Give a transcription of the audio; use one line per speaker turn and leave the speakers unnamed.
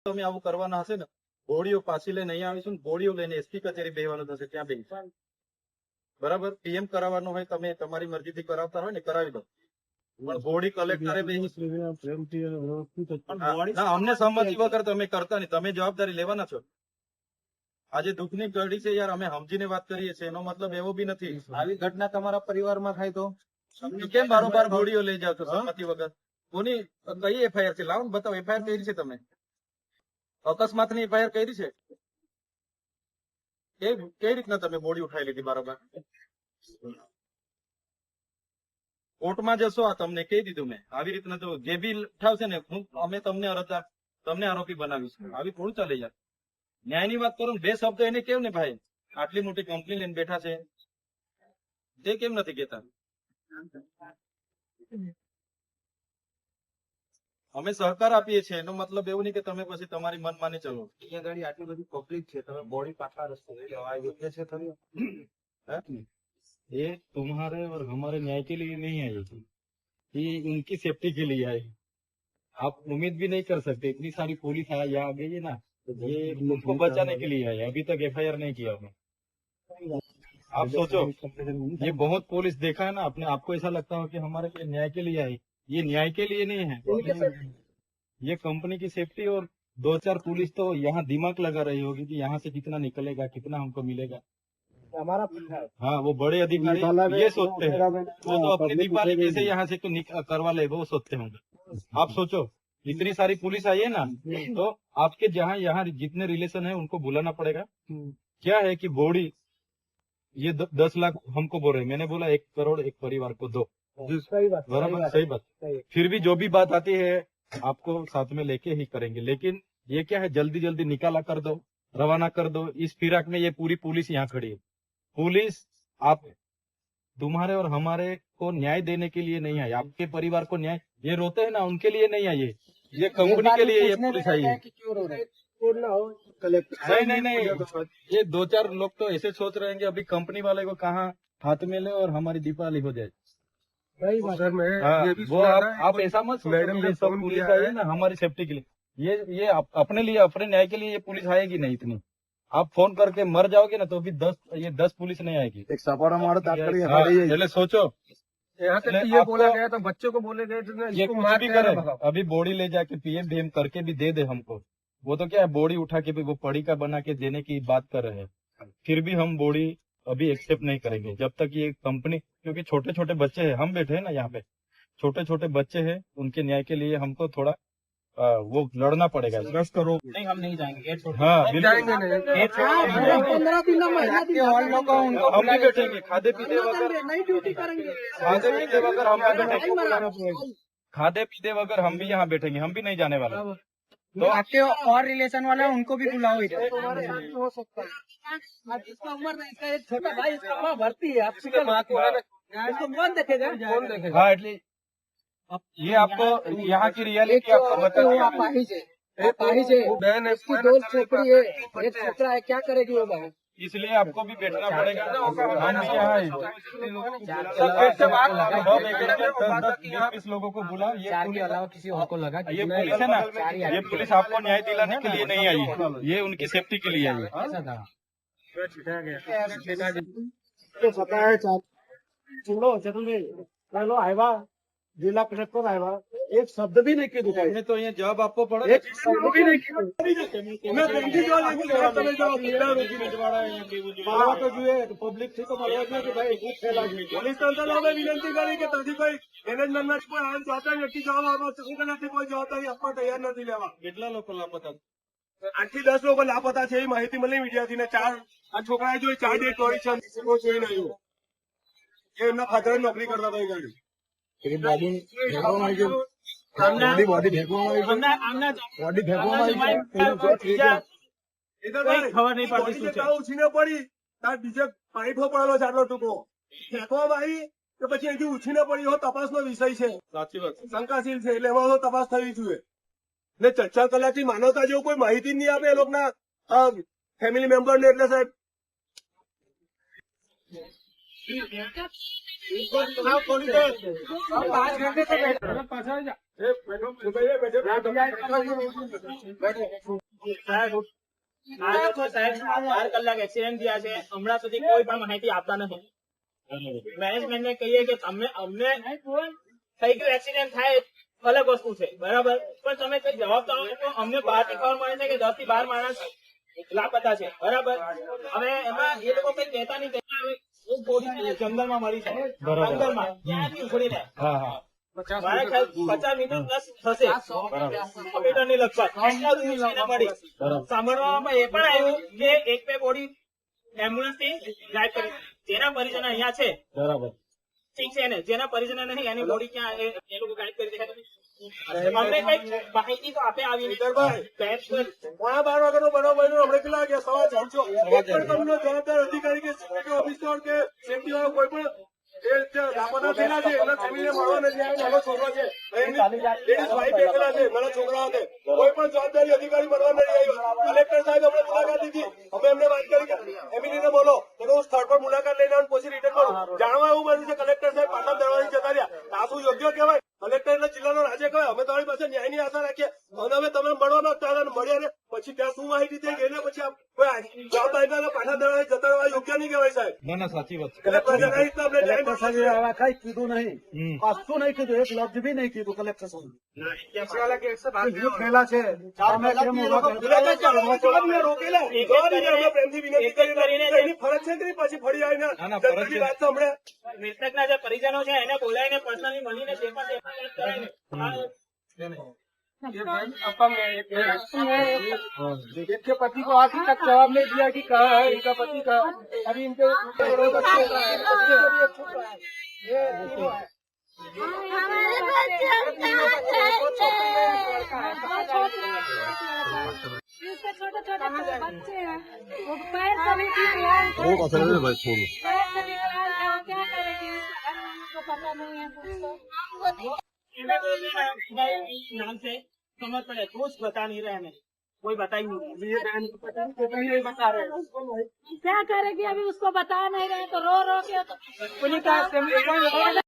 તમે આવું કરવાના હશે ને, બોડીઓ પાછી લઈને અહીંયા આવીશું ને બોડીઓ લઈને એસપી કચેરી બેહવાનું થશે, ત્યાં બેસી. બરાબર? પીએમ કરાવવાનું હોય, તમે તમારી મરજીથી કરાવતા હોય ને કરાવી દો, પણ બોડી કલેક્ટરે અમને સંમતિ વગર તમે કરતા નહીં. તમે જવાબદારી લેવાના છો. આજે દુઃખની ઘડી છે યાર, અમે સમજીને વાત કરીએ છીએ, એનો મતલબ એવો બી નથી.
આવી ઘટના તમારા પરિવારમાં થાય તો
તમે કેમ બારોબાર બોડીઓ લઈ જાવ છો સંમતિ વગર? કોની કઈ એફઆઈઆર છે? લાવો ને બતાવો. એફઆઈઆર કરી છે તમે? અકસ્માત ની એફઆઈઆર કરી છે? કઈ રીતના તમે બોડી ઉઠાવી લીધી બારોબાર? કોર્ટમાં જશો, આ તમને કહી દીધું મેં. આવી રીતના તો જે બી ઉઠાવશે ને, અમે તમને આરોપી બનાવીશું. આવી થોડું ચાલે યાર. ન્યાયની વાત કરો ને, બે શબ્દ એને કેવું ને ભાઈ, આટલી મોટી કંપની લઈને બેઠા છે, તે કેમ નથી કેતા? અમે સહકાર આપીએ છીએ, એનો મતલબ એવું નહીં કે તમે પછી તમારી મન માની ચલો.
અહીંયા ગાડી આટલી બધી પબ્લિક છે, તમે બોડી પાછા રસ્તે લઈ જાઓ, આ યોગ્ય છે ખરી?
ये तुम्हारे और हमारे न्याय के लिए नहीं आई थी, ये उनकी सेफ्टी के लिए आई. आप उम्मीद भी नहीं कर सकते, इतनी सारी पुलिस यहाँ आ गई है ना, ये उनको बचाने के लिए आई. अभी तक एफआईआर नहीं किया हमने. आप सोचो, ये बहुत पुलिस देखा है ना, अपने आपको ऐसा लगता हो कि हमारे न्याय के लिए आई. ये न्याय के लिए नहीं है, ये कंपनी की सेफ्टी. और 2-4 पुलिस तो यहाँ दिमाग लगा रही होगी कि यहाँ से कितना निकलेगा, कितना हमको मिलेगा.
हमारा
हाँ, वो बड़े अधिकारी ये सोचते हैं, वो तो अपनी दीपावली कैसे यहाँ से करवा ले वो सोचते होंगे. आप सोचो, इतनी सारी पुलिस आई है ना, तो आपके जहाँ यहाँ जितने रिलेशन है उनको बुलाना पड़ेगा. क्या है कि बॉडी ये 10 लाख हमको बोल रहे, मैंने बोला 1 करोड़ एक परिवार को दो. बराबर, सही बात. फिर भी जो भी बात आती है आपको साथ में लेके ही करेंगे. लेकिन ये क्या है, जल्दी जल्दी निकाला कर दो, रवाना कर दो. इस फिराक में ये पूरी पुलिस यहाँ खड़ी है. पुलिस आप तुम्हारे और हमारे को न्याय देने के लिए नहीं आई, आपके परिवार को न्याय, ये रोते हैं ना, उनके लिए नहीं आई है, ये कंपनी के लिए ये पुलिस आई है. नहीं, ये 2-4 लोग तो ऐसे सोच रहे हैं कि अभी कंपनी वाले को कहाँ हाथ में ले और हमारी दीपावली हो जाए. वो आप ऐसा मत सोचो, ये सब पुलिस आई है ना हमारी सेफ्टी के लिए. ये अपने लिए, अपने न्याय के लिए ये पुलिस आएगी नहीं इतनी. आप फोन करके मर जाओगे ना तो भी 10 पुलिस नहीं आएगी.
एक सपोर्ट हमारा
पहले सोचो,
यहाँ से ये बोला गया तो बच्चों को बोले गए
ये कुछ भी करे, अभी बॉडी ले जाके पीएम करके भी दे दे हमको. वो तो क्या है, बॉडी उठा के भी वो पड़ी का बना के देने की बात कर रहे हैं. फिर भी हम बॉडी अभी एक्सेप्ट नहीं करेंगे जब तक ये कंपनी, क्योंकि छोटे छोटे बच्चे हैं, हम बैठे हैं ना यहाँ पे, छोटे छोटे बच्चे हैं, उनके न्याय के लिए हमको थोड़ा वो लड़ना पड़ेगा.
10 करोड़ नहीं, हम नहीं जाएंगे.
हाँ,
जाएंगे नहीं. 15 दिन
हम भी बैठेंगे, खाते पीते वगैरह खाते पीते वगैरह हम भी बैठेंगे, खाते पीते वगैरह हम भी यहाँ बैठेंगे, हम भी नहीं जाने वाले.
तो आपके और रिलेशन वाले हैं उनको भी बुलाओ इधर. हो सकता है इसका उम्र नहीं, इसका एक छोटा भाई, इसका माँ भर्ती है, आपकी माँ को इसको कौन देखेगा, कौन देखेगा.
हाँ, एटली ये आपको यहाँ की रियलिटी आपको बताती है.
बहन है, उसकी 2 छोकरी है, एक छोकरा है, क्या करेगी वो बहन.
इसलिए आपको भी बैठना पड़ेगा. हम भी यहाँ 10-20 लोगों को बुला. ये
के अलावा किसी और को लगा
ये पुलिस है ना, ये पुलिस आपको न्याय दिलाने के लिए नहीं आई है, ये उनकी सेफ्टी के लिए आई है.
ऐसा था.
આવ્યા જિલ્લા કલેક્ટર આવ્યા, એક શબ્દ બી નહીં કીધું.
એમને તો અહીંયા જવાબ આપવો પડે.
એક શબ્દ બી નહીં કીધું. મળવા તો જોઈએ, પબ્લિક થી તો મળવા જોઈએ કે ભાઈ શું ફેલા છે. પોલીસ તંત્ર અમે વિનંતી કરી કે ત્યાંથી કોઈ મેનેજમેન્ટના કોઈ આમ જોતા વ્યક્તિ જવાબ આપવા નથી, કોઈ જવાબદારી આપવા તૈયાર નથી લેવા.
કેટલા લોકો લાપતા?
8 થી 10 લોકો લાપતા છે એવી માહિતી મળી મીડિયાથી ને. 4 આ છોકરાએ જોઈ 4 ડેટ કરી છે, કોઈ જોઈ નહીં. એ એમના ફાધર નોકરી કરતા હતા એ ગાડી. બોડી ફેંકવામાં ઉછીને પડી, તાર બીજે પાઇપો પડેલો છે આટલો ટૂંકો, ફેંકવામાં આવી કે પછી અહીંથી ઉછીને પડી, એવો તપાસનો વિષય છે.
સાચી વાત,
શંકાશીલ છે, એટલે એમાં તપાસ થવી જોઈએ. ને 4 કલાકથી માનવતા જેવું કોઈ માહિતી નહીં આપે એ લોકોના ફેમિલી મેમ્બર ને. એટલે સાહેબ
हम 5 घंटे से बैठे हैं।
બાર કલાક એક્સિડન્ટ થયા છે, હમણાં સુધી કોઈ પણ માહિતી આપતા નથી. મેનેજમેન્ટ ને કહીએ કે અમને થઈ ગયું એક્સિડન્ટ થાય અલગ વસ્તુ છે, બરાબર, પણ તમે કઈ જવાબ તો આપો. અમને બહારથી ખબર મળે છે કે 10 થી 12 માણસ લાપતા છે, બરાબર. હવે એમાં એ લોકો કઈ કહેતા નહીં. એક બોડી જંગલમાં મળી છે, જંગલમાં ત્યાંથી ઉખડીને મારા ખ્યાલ 50 મીટર પ્લસ થશે, મીટરની લગભગ એટલા દૂર જઈને મળી. સાંભળવામાં એ પણ આવ્યું કે 1-2 બોડી એમ્બ્યુલન્સ થી ગાયબ કરી, જેના પરિજનો અહીંયા છે, બરાબર, ઠીક છે ને, જેના પરિજનો નહીં એની બોડી ક્યાં એ લોકો ગાયબ કરી દે. અમને કઈ માહિતી તો આપે આવી નહીં. 12:15
વાગ્યાનો બનાવ બન્યો. હમણાં કેટલા વાગ્યા? 6:30. પણ તમને જવાબદાર અધિકારી કે સિક્યુરિટી ઓફિસર કે સેફટી વાળો કોઈ પણ લાપતા થયેલા છે એમના ફેમિલીને મળવા નથી આવ્યા. નાનો છોકરો છે, લેડીઝ વાઇફ બેઠેલા છે, નાના છોકરાઓ છે, કોઈ પણ જવાબદારી અધિકારી મળવા નથી આવ્યા. કલેક્ટર સાહેબ અમને મુલાકાત લીધી, અમે એમને વાત કરી કે ફેમિલીને બોલો, તો હું સ્થળ પર મુલાકાત લઈને આવું, પછી રિટર્ન કરું. જાણવા એવું બન્યું છે કલેક્ટર સાહેબ પાટણ દરવાજે જતા રહ્યા. આ શું યોગ્ય કહેવાય? કલેક્ટર એટલે જિલ્લાનો રાજ્ય કહેવાય. અમે તમારી પાસે ન્યાયની આશા રાખીએ અને અમે તમને મળવા માંગતા હતા, મળ્યા ને પછી ત્યાં શું માહિતી થઈ ગઈ ને પછી કોઈ જવાબદારી પાછા દરવાજે જતા રહેવા યોગ્ય નહીં કહેવાય સાહેબ.
ના ના સાચી વાત છે.
એટલે પ્રજાના હિતમાં આપણે ન્યાય માંગીએ છીએ.
કઈ કીધું નહીં, કશું નહીં કીધું, એક લફ્જ બી નહીં કીધું કલેક્ટર સાહેબ. રોકેલા છે,
રોકેલા અમે પ્રેમથી વિનંતી કરીને એની ફરજ છે કે પછી ફરી આવીને જનતાની વાત સાંભળે.
મૃતકના જે પરિજનો છે એને બોલાવીને પર્સનલી મળીને જે પણ કરાવીને
इनके पति को आज तक जवाब नहीं दिया कि कहाँ है इनका पति का। अभी इनके
इसके छोटे छोटे बच्चे हैं, वो पैर से भी विकलांग है, पैर से विकलांग है, वो क्या करेगी? उसको पता नहीं है कुछ तो।
नाम से समझ पड़े, कुछ बता नहीं रहे हमें, कोई बता ही नहीं।
नहीं बता रहे हैं।
क्या करेगी? अभी उसको बता नहीं रहे तो रो रो के तो